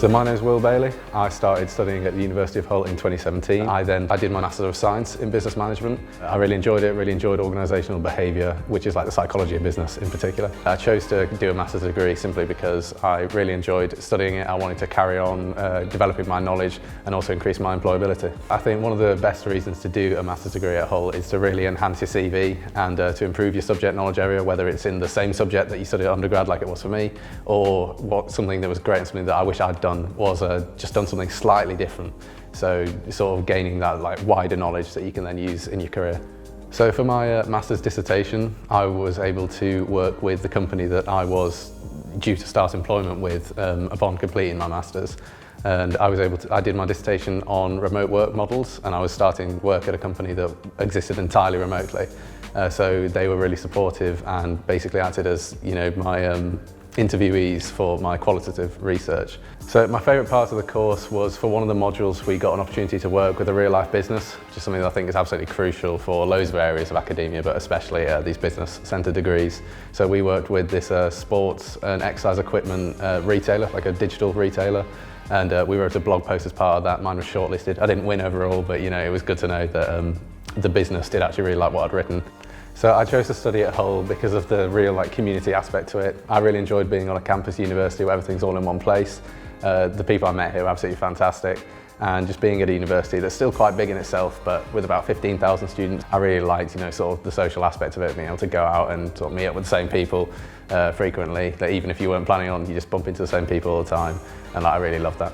So my name is Will Bailey. I started studying at the University of Hull in 2017. I did my Master of Science in Business Management. I really enjoyed it, really enjoyed organisational behaviour, which is like the psychology of business in particular. I chose to do a master's degree simply because I really enjoyed studying it. I wanted to carry on developing my knowledge and also increase my employability. I think one of the best reasons to do a master's degree at Hull is to really enhance your CV and to improve your subject knowledge area, whether it's in the same subject that you studied at undergrad like it was for me, or something that was great and something that I wish I'd done was just done something slightly different. So sort of gaining that wider knowledge that you can then use in your career. So for my master's dissertation, I was able to work with the company that I was due to start employment with upon completing my master's. And I did my dissertation on remote work models, and I was starting work at a company that existed entirely remotely. So they were really supportive and basically acted as, my interviewees for my qualitative research. So my favourite part of the course was, for one of the modules, we got an opportunity to work with a real life business, which is something that I think is absolutely crucial for loads of areas of academia, but especially these business centre degrees. So we worked with this sports and exercise equipment retailer, like a digital retailer, and we wrote a blog post as part of that. Mine was shortlisted. I didn't win overall, but it was good to know that the business did actually really like what I'd written. So I chose to study at Hull because of the real community aspect to it. I really enjoyed being on a campus university where everything's all in one place. The people I met here were absolutely fantastic, and just being at a university that's still quite big in itself, but with about 15,000 students, I really liked sort of the social aspect of it, being able to go out and sort of meet up with the same people frequently, that even if you weren't planning on, you just bump into the same people all the time, and I really loved that.